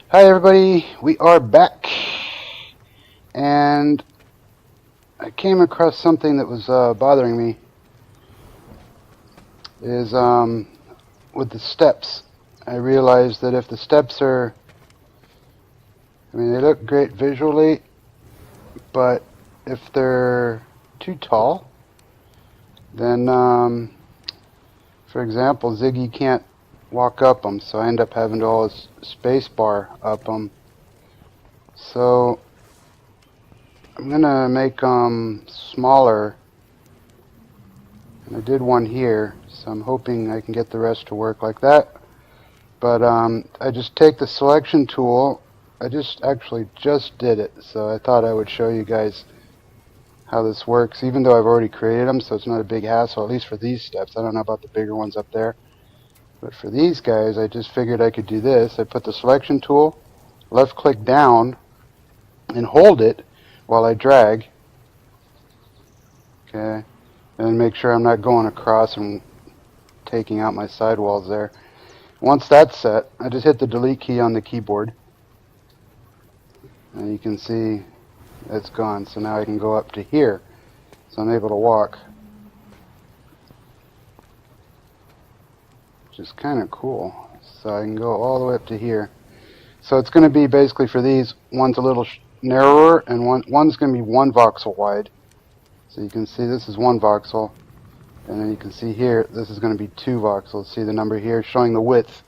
Hi everybody, we are back, and I came across something that was bothering me. Is with the steps. I realized that if the steps are, they look great visually, but if they're too tall, then, for example, Ziggy can't walk up them, so I end up having to always space bar up them. So I'm gonna make them smaller, and I did one here, so I'm hoping I can get the rest to work like that. But I just take the selection tool. I just did it, so I thought I would show you guys how this works, even though I've already created them, so it's not a big hassle, at least for these steps. I don't know about the bigger ones up there, but for these guys, I just figured I could do this. I put the selection tool, left click down, and hold it while I drag, okay, and make sure I'm not going across and taking out my sidewalls there. Once that's set, I just hit the delete key on the keyboard, and you can see it's gone. So now I can go up to here, so I'm able to walk, which is kind of cool. So I can go all the way up to here. So it's going to be basically for these, one's a little narrower, and one's going to be 1 voxel wide. So you can see this is 1 voxel, and then you can see here this is going to be 2 voxels. See the number here showing the width.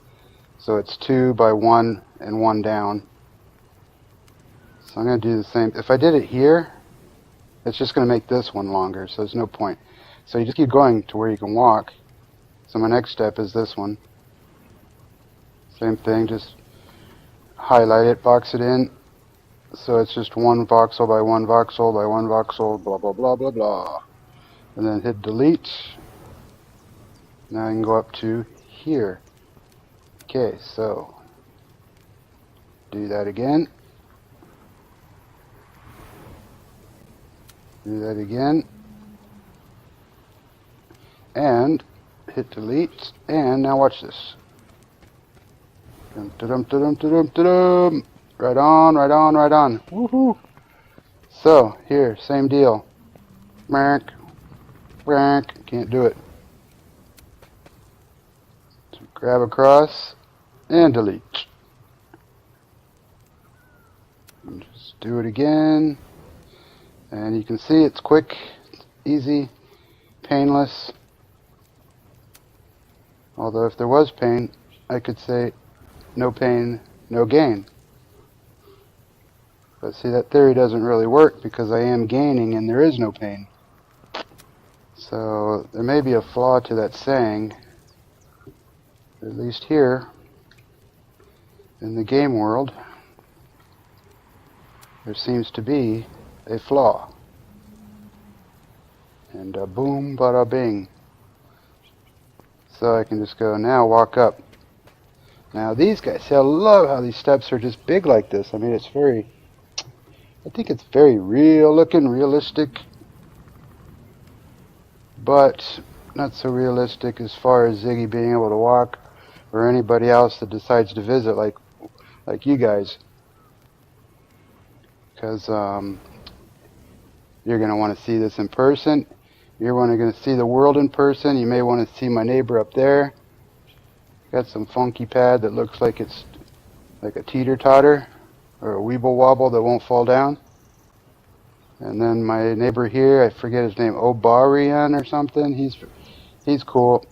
So it's 2 by 1 and 1 down. So I'm going to do the same. If I did it here, it's just going to make this one longer, so there's no point. So you just keep going to where you can walk. So my next step is this one. Same thing, just highlight it, box it in. So it's just 1 voxel by 1 voxel by 1 voxel, blah, blah, blah, blah, blah. And then hit delete. Now I can go up to here. Okay, so do that again. Do that again, and hit delete, and now watch this. Dum, dum, dum, dum, dum. Right on, right on, right on. Woohoo! So, here, same deal. Can't do it. So grab across, and delete. And just do it again. And you can see it's quick, easy, painless. Although if there was pain, I could say no pain, no gain. But see, that theory doesn't really work because I am gaining and there is no pain. So there may be a flaw to that saying, at least here in the game world, there seems to be a flaw. And boom, bada bing. So I can just go now, walk up. Now these guys, see, I love how these steps are just big like this. I mean, I think it's very real looking, realistic, but not so realistic as far as Ziggy being able to walk, or anybody else that decides to visit, like you guys, because you're going to want to see this in person. You're going to see the world in person. You may want to see my neighbor up there. Got some funky pad that looks like it's like a teeter-totter or a weeble wobble that won't fall down. And then my neighbor here, I forget his name, Obarian or something. He's cool.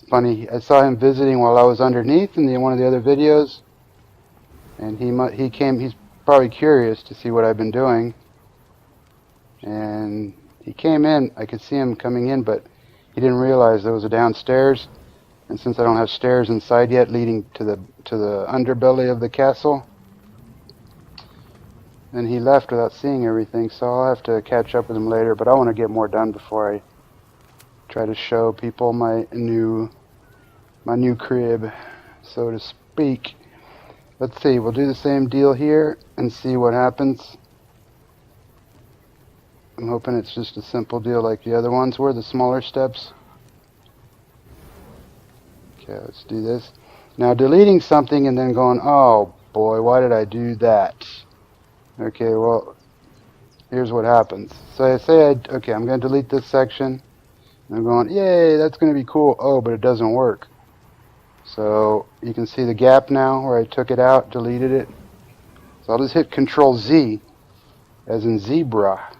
Funny, I saw him visiting while I was underneath in one of the other videos, and he came. He's probably curious to see what I've been doing, and he came in. I could see him coming in, but he didn't realize there was a downstairs. And since I don't have stairs inside yet leading to the underbelly of the castle, then he left without seeing everything. So I'll have to catch up with him later. But I want to get more done before I try to show people my new crib, so to speak. Let's see. We'll do the same deal here and see what happens. I'm hoping it's just a simple deal like the other ones were, the smaller steps. Okay, let's do this. Now deleting something and then going, oh boy, why did I do that? Okay, well, here's what happens. So okay, I'm going to delete this section. And I'm going, yay, that's going to be cool. Oh, but it doesn't work. So you can see the gap now where I took it out, deleted it. So I'll just hit Control Z, as in zebra.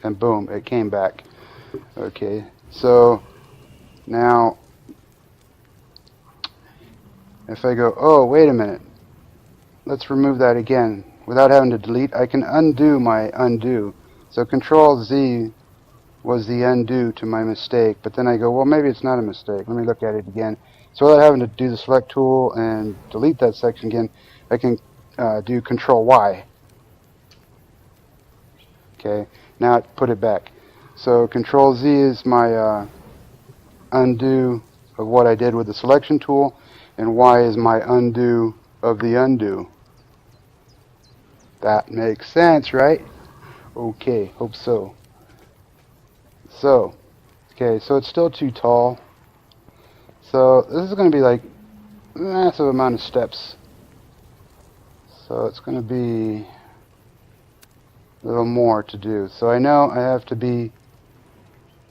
And boom, it came back. Okay, so now if I go, oh, wait a minute. Let's remove that again. Without having to delete, I can undo my undo. So Control Z was the undo to my mistake, but then I go, well, maybe it's not a mistake. Let me look at it again. So without having to do the select tool and delete that section again, I can do Control Y. Okay, now it put it back. So Control Z is my undo of what I did with the selection tool, and Y is my undo of the undo. That makes sense, right? Okay, hope so. So, okay, so it's still too tall. So this is going to be like a massive amount of steps. So it's going to be a little more to do. So I know I have to be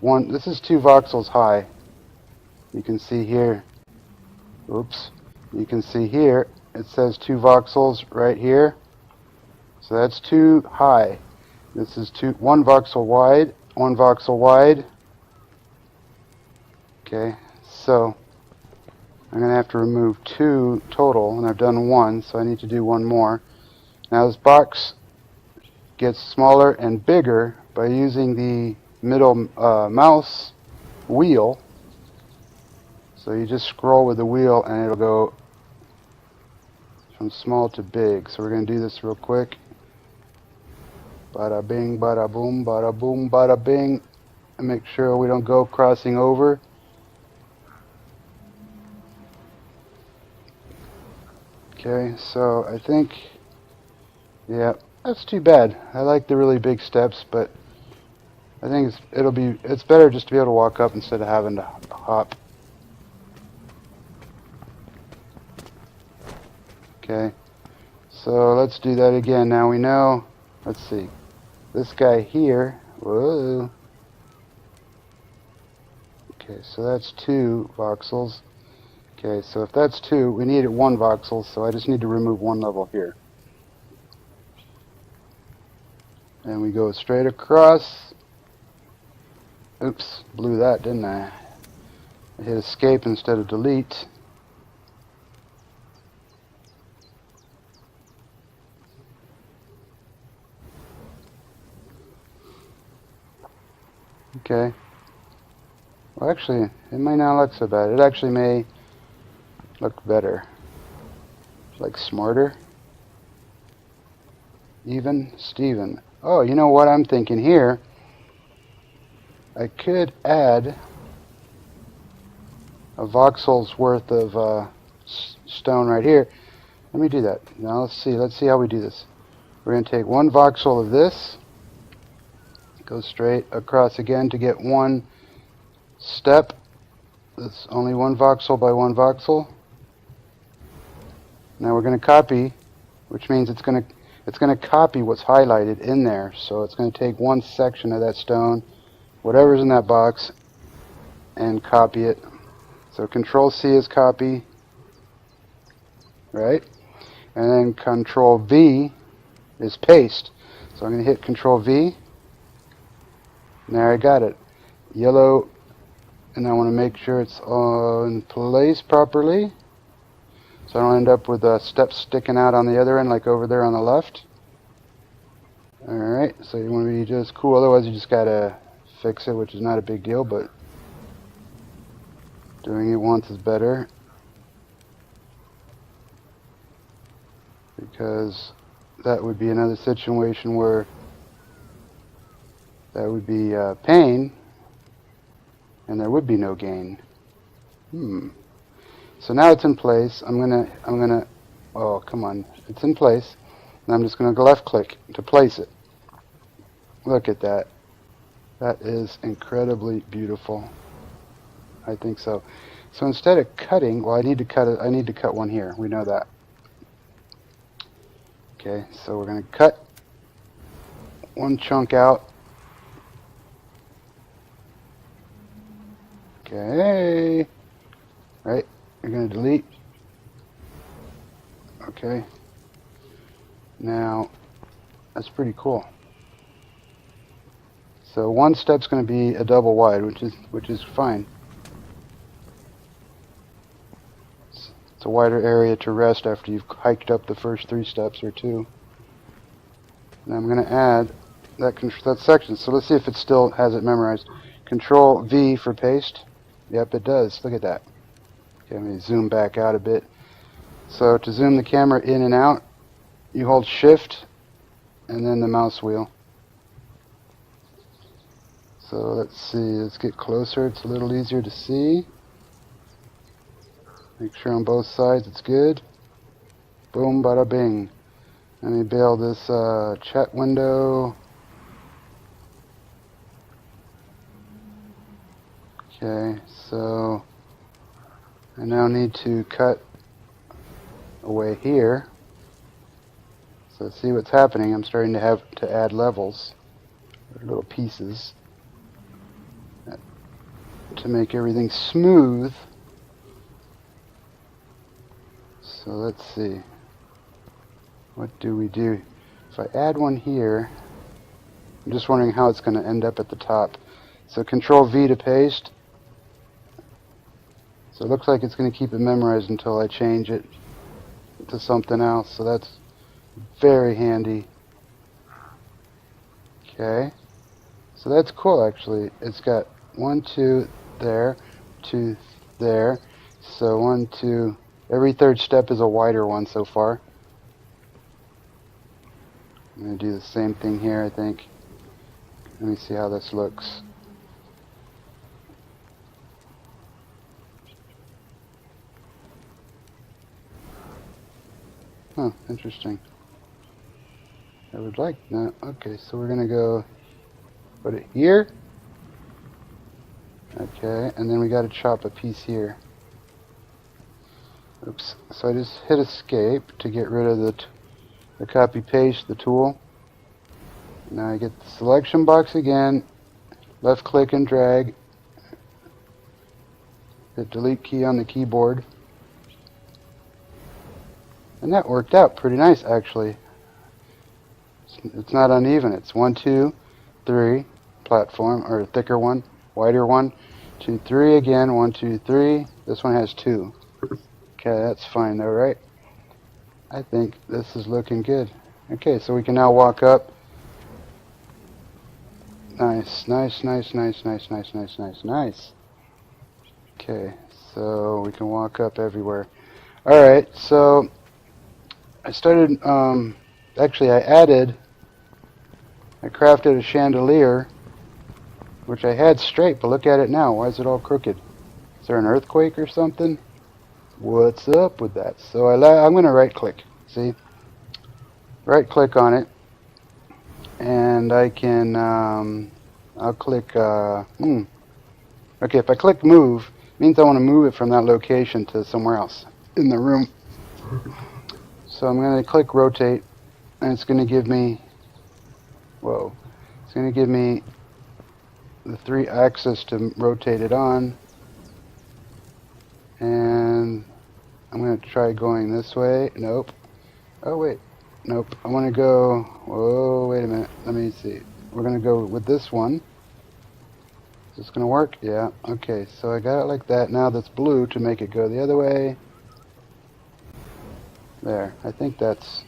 this is 2 voxels high. You can see here, oops, you can see here, it says 2 voxels right here. So that's 2 high. This is 1 voxel wide, 1 voxel wide. Okay, so I'm going to have to remove 2 total, and I've done 1, so I need to do 1 more. Now this box gets smaller and bigger by using the middle mouse wheel. So you just scroll with the wheel and it'll go from small to big. So we're going to do this real quick. Bada bing, bada boom, bada bing. And make sure we don't go crossing over. Okay, so I think, yeah, that's too bad. I like the really big steps, but I think it's better just to be able to walk up instead of having to hop. Okay, so let's do that again. Now we know, let's see, this guy here, whoa. Okay, so that's 2 voxels. Okay, so if that's 2, we needed 1 voxel, so I just need to remove 1 level here. And we go straight across. Oops, blew that, didn't I? I hit escape instead of delete. Okay. Well, actually, it may not look so bad. It actually may look better. Like smarter. Even Steven. Oh, you know what I'm thinking here? I could add a voxel's worth of stone right here. Let me do that. Now let's see how we do this. We're going to take 1 voxel of this, go straight across again to get 1 step. That's only 1 voxel by 1 voxel. Now we're going to copy, which means it's going to copy what's highlighted in there. So it's going to take 1 section of that stone, whatever's in that box, and copy it. So Control C is copy, right? And then Control V is paste. So I'm going to hit Control V. And there I got it. Yellow, and I want to make sure it's in place properly, so I don't end up with steps sticking out on the other end like over there on the left. Alright, so you want to be just cool, otherwise you just got to fix it, which is not a big deal, but doing it once is better. Because that would be another situation where that would be pain, and there would be no gain. So now it's in place. I'm gonna, oh, come on. It's in place. And I'm just gonna go left click to place it. Look at that. That is incredibly beautiful. I think so. So instead of cutting, well, I need to cut it. I need to cut one here. We know that. Okay, so we're going to cut one chunk out. Okay. Right. You're going to delete. Okay. Now, that's pretty cool. So one step's going to be a double wide, which is fine. It's a wider area to rest after you've hiked up the first 3 steps or 2. And I'm going to add that section. So let's see if it still has it memorized. Control V for paste. Yep, it does. Look at that. Okay, let me zoom back out a bit. So to zoom the camera in and out, you hold Shift and then the mouse wheel. So let's see, let's get closer. It's a little easier to see. Make sure on both sides it's good. Boom, bada bing. Let me bail this chat window. Okay, so I now need to cut away here. So see what's happening. I'm starting to have to add levels, little pieces, to make everything smooth. So let's see. What do we do? If I add one here, I'm just wondering how it's going to end up at the top. So Control V to paste. So it looks like it's going to keep it memorized until I change it to something else. So that's very handy. Okay. So that's cool, actually. It's got 1, 2 there, 2 there. So 1, 2. Every third step is a wider one so far. I'm going to do the same thing here, I think. Let me see how this looks. Huh, interesting. I would like that. Okay, so we're going to go put it here. Okay, and then we got to chop a piece here. Oops. So I just hit escape to get rid of the copy paste, the tool. Now I get the selection box again, left click and drag, hit delete key on the keyboard, and that worked out pretty nice, actually. It's not uneven. It's 1, 2, 3 platform, or a thicker one, wider one, 2, 3 again, 1, 2, 3. This one has 2. Okay, that's fine though, right? I think this is looking good. Okay, so we can now walk up. Nice, nice, nice, nice, nice, nice, nice, nice, nice. Okay, so we can walk up everywhere. Alright, so I started, actually I crafted a chandelier, which I had straight, but look at it now. Why is it all crooked? Is there an earthquake or something? What's up with that? So I'm going to right click. See? Right click on it. And I can, I'll click, okay, if I click move, it means I want to move it from that location to somewhere else in the room. So I'm going to click rotate, and it's going to give me, whoa, it's going to give me the 3 axis to rotate it on. And I'm going to try going this way. Nope. Oh, wait. Nope. I want to go... Whoa, wait a minute. Let me see. We're going to go with this one. Is this going to work? Yeah. Okay, so I got it like that. Now that's blue to make it go the other way. There. I think that's...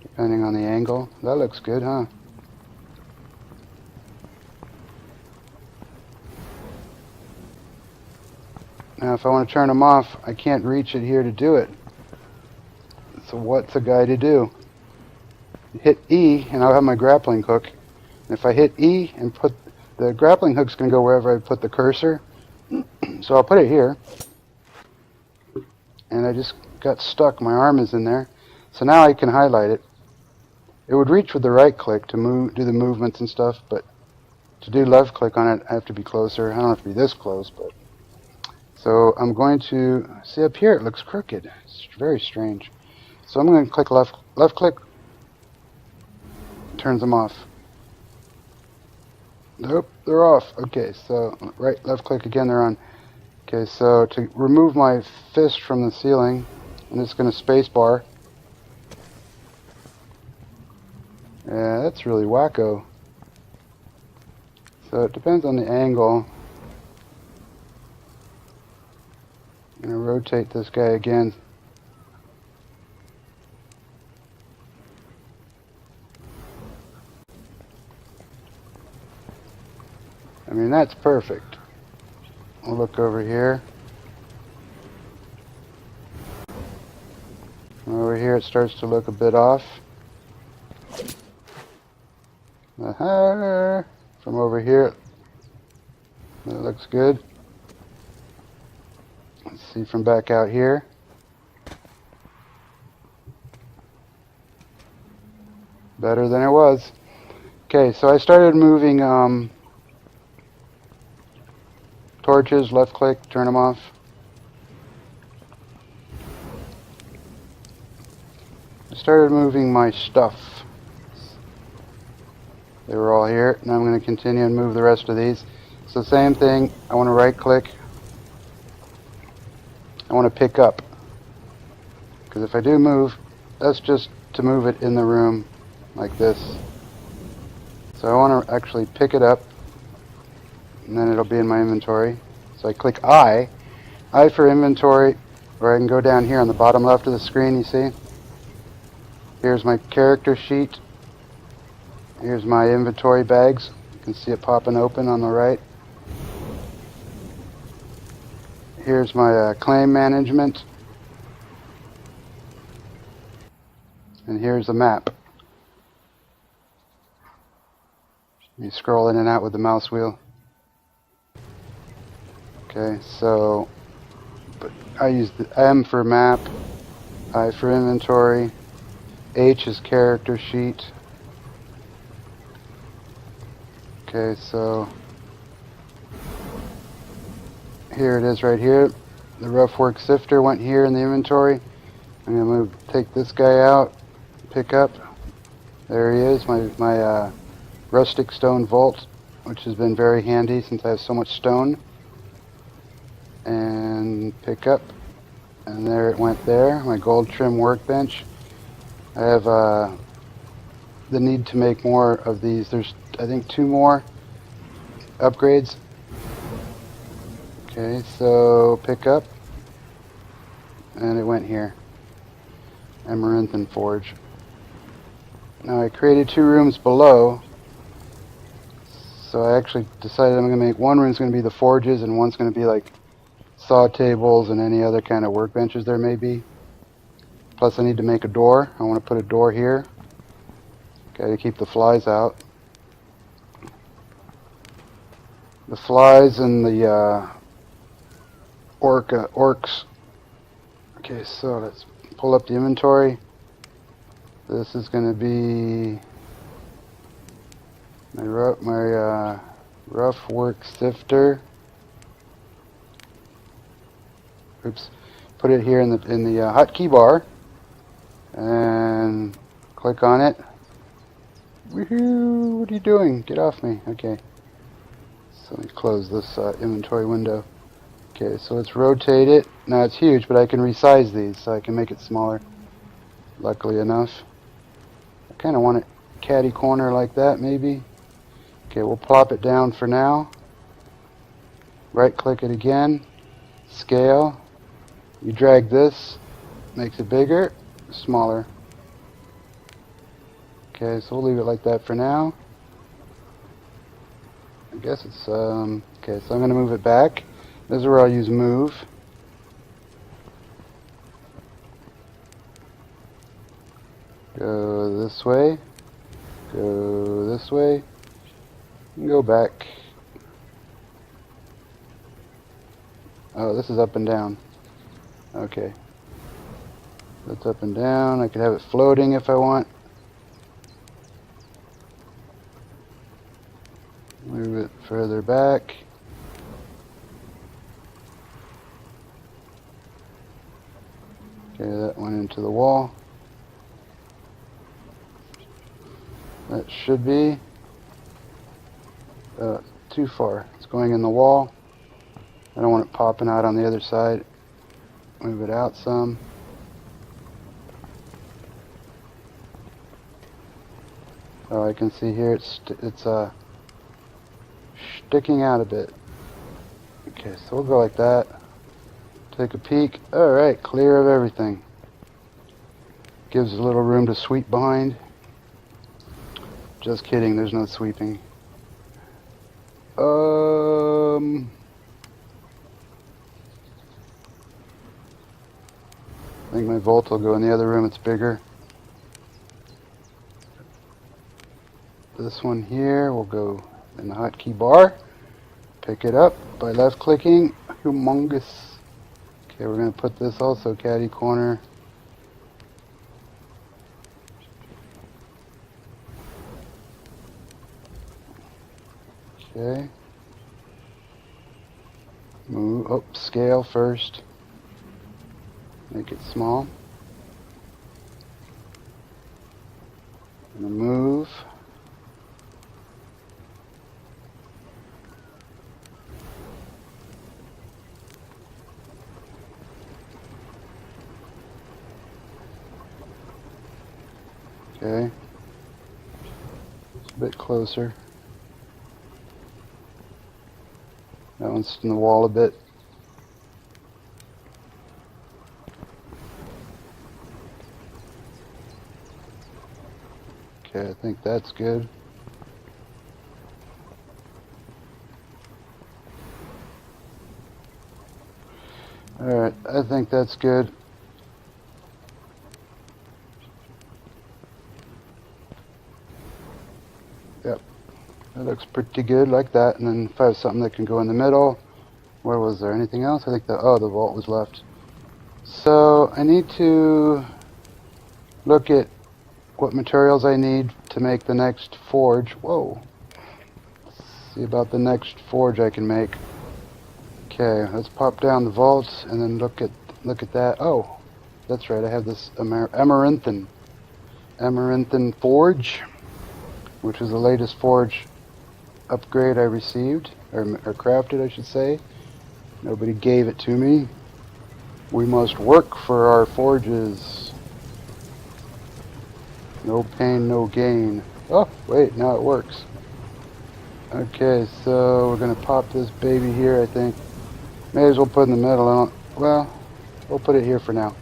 depending on the angle. That looks good, huh? Now if I want to turn them off, I can't reach it here to do it. So what's a guy to do? Hit E and I'll have my grappling hook. And if I hit E and put the grappling hook's going to go wherever I put the cursor. So I'll put it here. And I just got stuck. My arm is in there. So now I can highlight it. It would reach with the right click to move, do the movements and stuff, but To do left click on it, I have to be closer. I don't have to be this close, but... So I'm going to... See up here, it looks crooked. It's very strange. So I'm going to click left click. Turns them off. Nope, they're off. Okay, so left click again, they're on. Okay, so to remove my fist from the ceiling, I'm just going to space bar. Yeah, that's really wacko. So it depends on the angle. I'm going to rotate this guy again. I mean, that's perfect. I'll look over here. Over here it starts to look a bit off. Aha! From over here, that looks good. Let's see from back out here. Better than it was. Okay, so I started moving torches, left click, turn them off. I started moving my stuff. They were all here. Now I'm going to continue and move the rest of these. So same thing, I want to right click. I want to pick up. Because if I do move, that's just to move it in the room like this. So I want to actually pick it up, and then it'll be in my inventory. So I click I for inventory, or I can go down here on the bottom left of the screen, you see? Here's my character sheet. Here's my inventory bags. You can see it popping open on the right. Here's my claim management. And here's the map. You scroll in and out with the mouse wheel. Okay, so I use the M for map, I for inventory, H is character sheet. Okay, so here it is right here. The rough work sifter went here in the inventory. I'm going to take this guy out, pick up. There he is, my rustic stone vault, which has been very handy since I have so much stone. And pick up, and there it went there, my gold trimmed workbench. I have the need to make more of these. There's, I think, 2 more upgrades. Okay, so pick up, and it went here. Amaranthan Forge. Now I created 2 rooms below, so I actually decided I'm going to make one room's going to be the forges, and one's going to be like saw tables and any other kind of workbenches there may be. Plus I need to make a door. I want to put a door here. Okay, to keep the flies out. The flies and the orcs. Okay, so let's pull up the inventory. This is going to be my rough work sifter. Oops. Put it here in the hotkey bar and click on it. Woohoo! What are you doing? Get off me. Okay. So let me close this inventory window. Okay, so let's rotate it. Now it's huge, but I can resize these so I can make it smaller. Luckily enough. I kind of want it catty corner like that, maybe. Okay, we'll plop it down for now. Right click it again. Scale. You drag this, makes it bigger, smaller. Okay, so we'll leave it like that for now. I guess it's, okay, so I'm going to move it back. This is where I'll use move. Go this way, go this way, and go back. Oh, this is up and down. Okay. That's up and down. I could have it floating if I want. Move further back. Okay, that went into the wall. That should be too far. It's going in the wall. I don't want it popping out on the other side. Move it out some. Oh, I can see here it's sticking out a bit. Okay, so we'll go like that. Take a peek. Alright, clear of everything. Gives a little room to sweep behind. Just kidding, there's no sweeping. I think my vault will go in the other room, it's bigger. This one here will go in the hotkey bar. Pick it up by left clicking. Humongous. Okay, we're going to put this also caddy corner. Okay. Move up, scale first. Make it small. I'm going to move. Okay. It's a bit closer. That one's in the wall a bit. Okay, I think that's good. Alright, I think that's good. Yep, that looks pretty good like that. And then if I have something that can go in the middle, where was there anything else? I think the vault was left. So I need to look at what materials I need to make the next forge. Whoa. Let's see about the next forge I can make. Okay, let's pop down the vaults and then look at that. Oh, that's right. I have this Amaranthan forge, which is the latest forge upgrade I received, or crafted, I should say. Nobody gave it to me. We must work for our forges. No pain, no gain. Oh, wait, now it works. Okay, so we're going to pop this baby here, I think. May as well put it in the middle. Well, we'll put it here for now.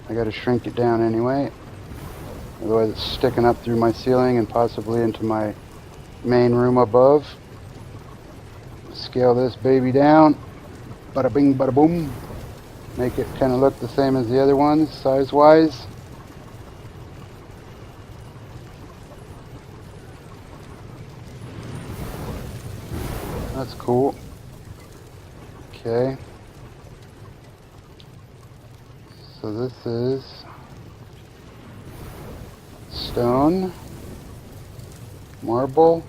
I got to shrink it down anyway. Otherwise it's sticking up through my ceiling and possibly into my main room above. Scale this baby down. Bada bing, bada boom. Make it kind of look the same as the other ones, size-wise. That's cool. Okay. So this is stone, marble.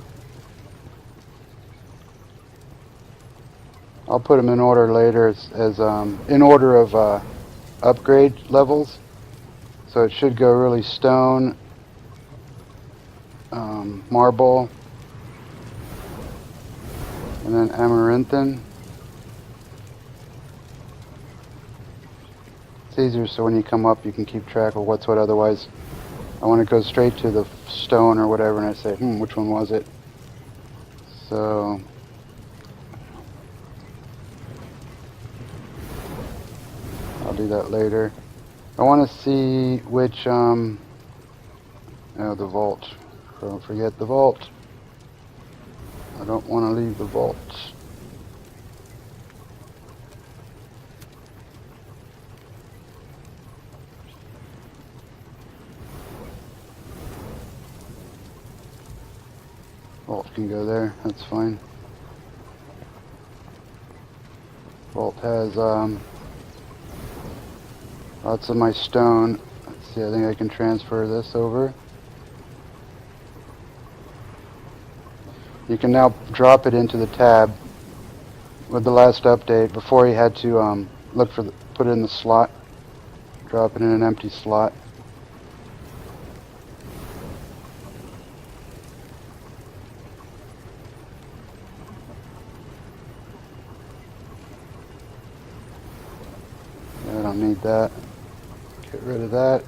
I'll put them in order later as in order of upgrade levels. So it should go really stone, marble, and then amaranthan. It's easier so when you come up you can keep track of what's what. Otherwise I want to go straight to the stone or whatever and I say, which one was it? So I'll do that later. I want to see which the vault. Don't forget the vault. I don't want to leave the vault. Vault can go there, that's fine. Vault has lots of my stone. Let's see, I think I can transfer this over. You can now drop it into the tab. With the last update, before you had to look for put it in the slot, drop it in an empty slot. I don't need that. Get rid of that.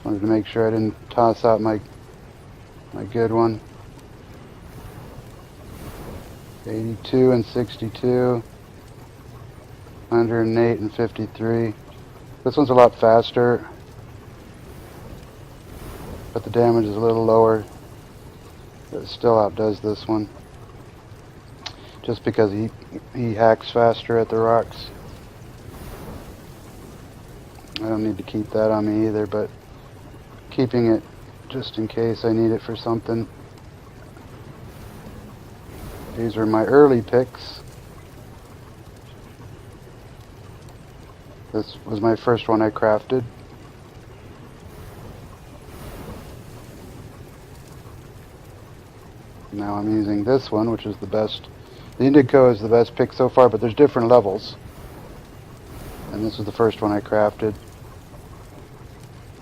Wanted to make sure I didn't toss out my good one. 82 and 62. 108 and 53. This one's a lot faster, but the damage is a little lower. But it still outdoes this one, just because he hacks faster at the rocks. I don't need to keep that on me either, but keeping it just in case I need it for something. These are my early picks. This was my first one I crafted. Now I'm using this one, which is the best. The Indigo is the best pick so far, but there's different levels. And this is the first one I crafted.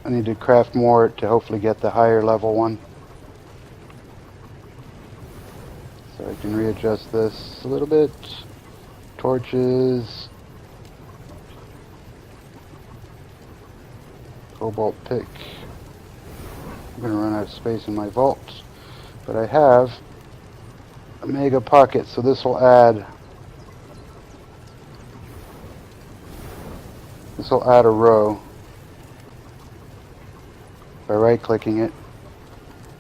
I need to craft more to hopefully get the higher level one. So I can readjust this a little bit. Torches. Cobalt pick. I'm going to run out of space in my vault. But I have a mega pocket, so this will add a row by right-clicking it,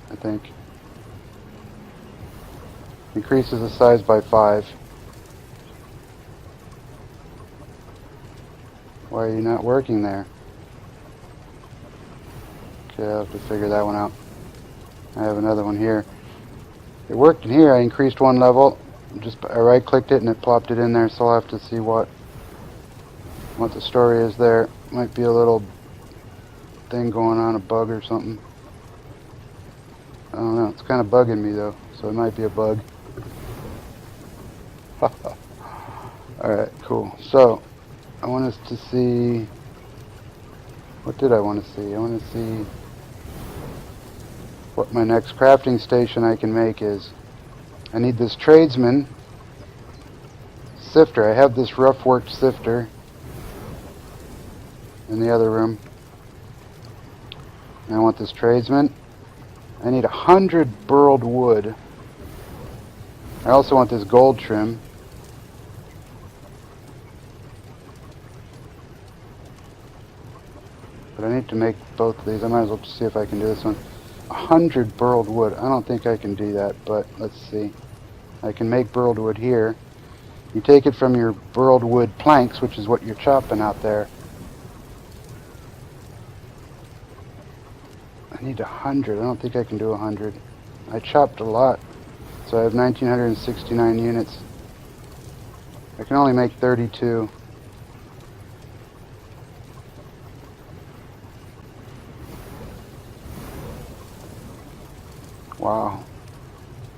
I think. Increases the size by 5. Why are you not working there? Okay, I'll have to figure that one out. I have another one here. It worked in here. I increased one level. I right-clicked it and it plopped it in there, so I'll have to see what the story is there. Might be a little thing going on, a bug or something. I don't know. It's kind of bugging me though, so it might be a bug. Alright, cool. So, I want us to see... What did I want to see? I want to see what my next crafting station I can make is. I need this tradesman sifter. I have this rough worked sifter in the other room. And I want this tradesman. I need 100 burled wood. I also want this gold trim. But I need to make both of these. I might as well see if I can do this one. 100 burled wood. I don't think I can do that, but let's see. I can make burled wood here. You take it from your burled wood planks, which is what you're chopping out there. I need 100. I don't think I can do 100. I chopped a lot, so I have 1,969 units. I can only make 32. Wow.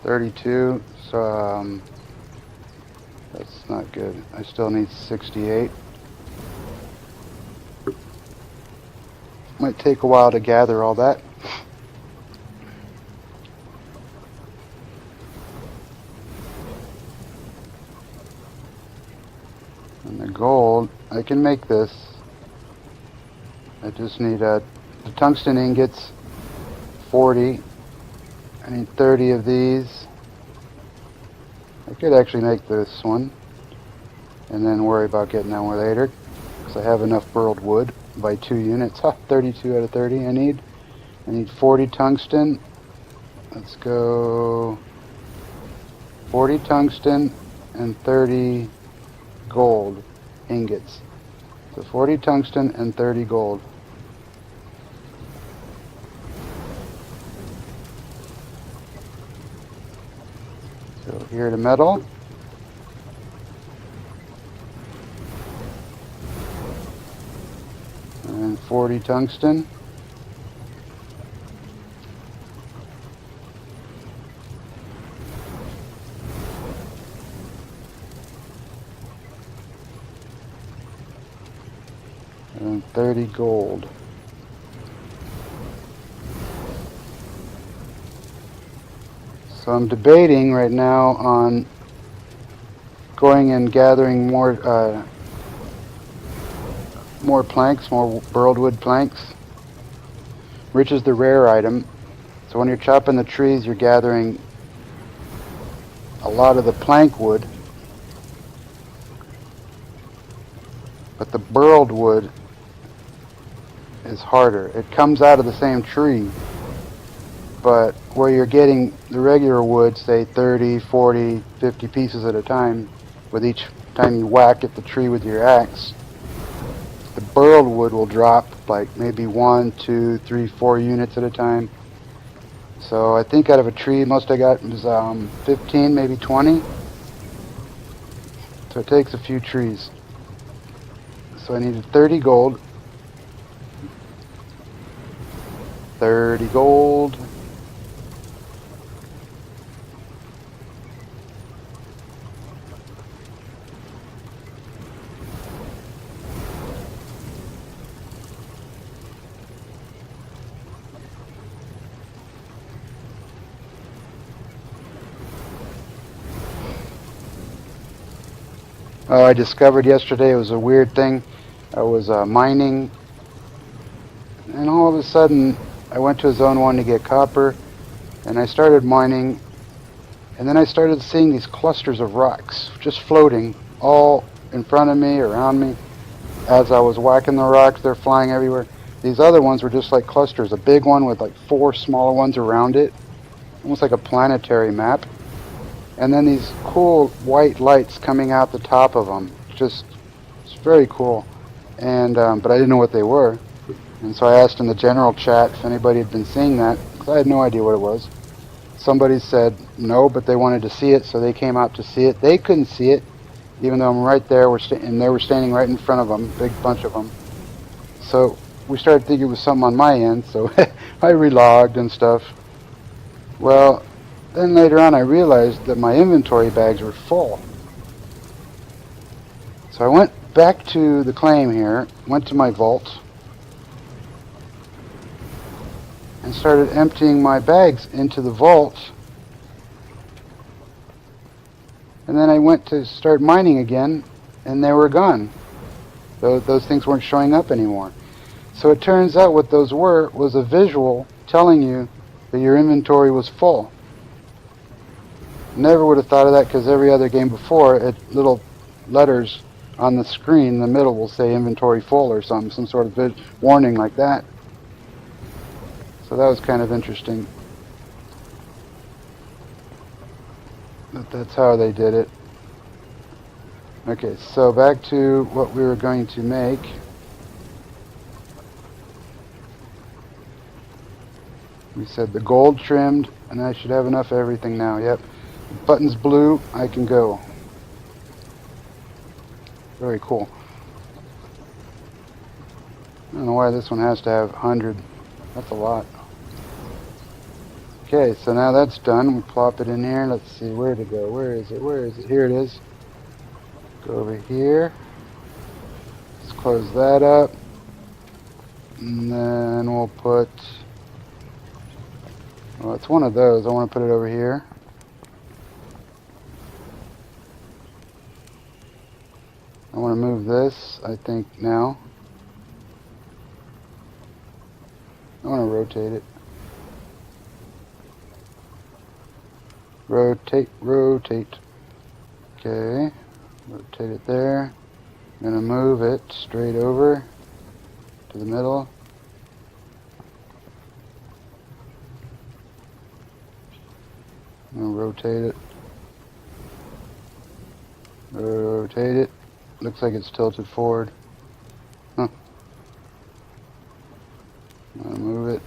32, so that's not good. I still need 68. Might take a while to gather all that. And the gold, I can make this. I just need the tungsten ingots, 40. I need 30 of these. I could actually make this one and then worry about getting that one later, because I have enough burled wood by 2 units. 32 out of 30 I need. I need 40 tungsten. Let's go 40 tungsten and 30 gold ingots. So 40 tungsten and 30 gold. So here to metal. And 40 tungsten. and 30 gold. So I'm debating right now on going and gathering more planks, more burled wood planks, which is the rare item. So when you're chopping the trees, you're gathering a lot of the plank wood, but the burled wood is harder. It comes out of the same tree, but where you're getting the regular wood, say 30, 40, 50 pieces at a time, with each time you whack at the tree with your axe, the burled wood will drop like maybe 1, 2, 3, 4 units at a time. So I think out of a tree, most I got was 15, maybe 20. So it takes a few trees. So I needed 30 gold. 30 gold. Oh, I discovered yesterday, it was a weird thing. I was mining, and all of a sudden I went to Zone 1 to get copper, and I started mining, and then I started seeing these clusters of rocks just floating all in front of me, around me. As I was whacking the rocks, they're flying everywhere. These other ones were just like clusters, a big one with like 4 smaller ones around it, almost like a planetary map. And then these cool white lights coming out the top of them. It's very cool. And but I didn't know what they were. And so I asked in the general chat if anybody had been seeing that, because I had no idea what it was. Somebody said no, but they wanted to see it, so they came out to see it. They couldn't see it, even though I'm right there, and they were standing right in front of them, big bunch of them. So we started thinking it was something on my end, so I relogged and stuff. Well, then later on I realized that my inventory bags were full. So I went back to the claim here, went to my vault, and started emptying my bags into the vault. And then I went to start mining again, and they were gone. Those things weren't showing up anymore. So it turns out what those were was a visual telling you that your inventory was full. Never would have thought of that, because every other game before, little letters on the screen in the middle will say inventory full or something, some sort of warning like that. So that was kind of interesting. But that's how they did it. Okay, so back to what we were going to make. We said the gold trimmed, and I should have enough of everything now. Yep. Button's blue, I can go. Very cool. I don't know why this one has to have 100. That's a lot. Okay, so now that's done. We plop it in here. Let's see where to go. Where is it? Where is it? Here it is. Go over here. Let's close that up. And then we'll put... Well, it's one of those. I want to put it over here. I want to move this, I think, now. I want to rotate it. Rotate, rotate. Okay. Rotate it there. I'm going to move it straight over to the middle. I'm going to rotate it. Rotate it. Looks like it's tilted forward. Huh. I'm going to move it.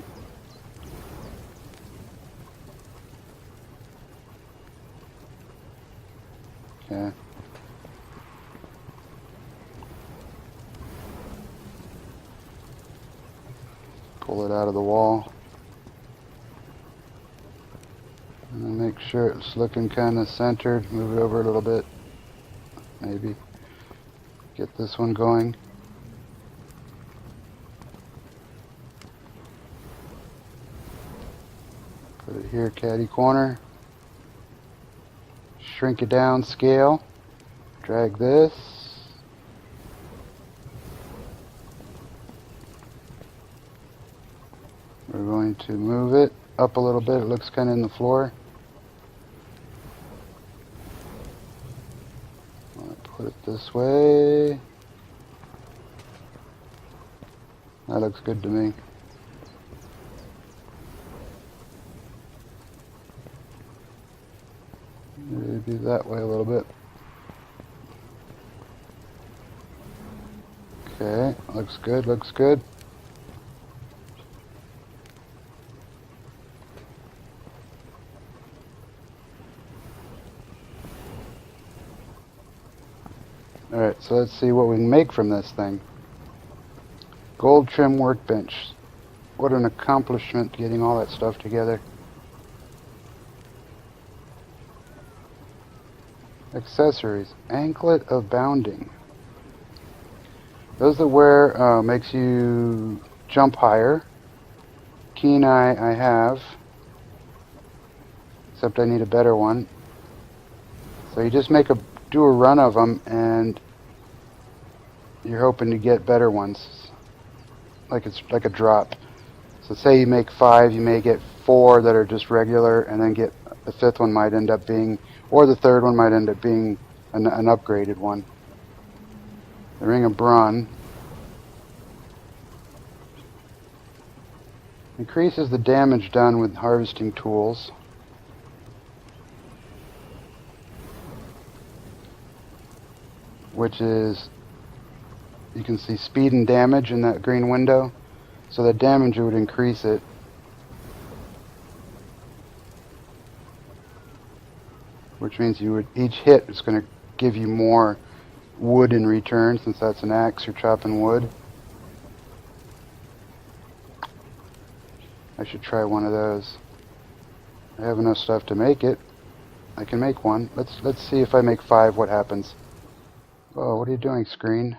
Okay. Pull it out of the wall. And make sure it's looking kind of centered. Move it over a little bit. Maybe. Get this one going. Put it here, caddy corner. Shrink it down, scale. Drag this. We're going to move it up a little bit. It looks kind of in the floor. I'll put it this way. That looks good to me. Maybe that way a little bit. Okay, looks good, looks good. Alright, so let's see what we can make from this thing. Gold Trimmed Workbench. What an accomplishment getting all that stuff together. Accessories. Anklet of Bounding. Those that wear makes you jump higher. Keen Eye I have. Except I need a better one. So you just do a run of them and you're hoping to get better ones. Like it's like a drop. So say you make 5, you may get 4 that are just regular, and then get the 5th one might end up being, or the 3rd one might end up being an upgraded one. The Ring of Brawn increases the damage done with harvesting tools. Which is, you can see speed and damage in that green window. So the damage would increase it. Which means each hit is going to give you more wood in return, since that's an axe, you're chopping wood. I should try one of those. I have enough stuff to make it. I can make one. Let's see if I make 5 what happens. Oh, what are you doing, screen?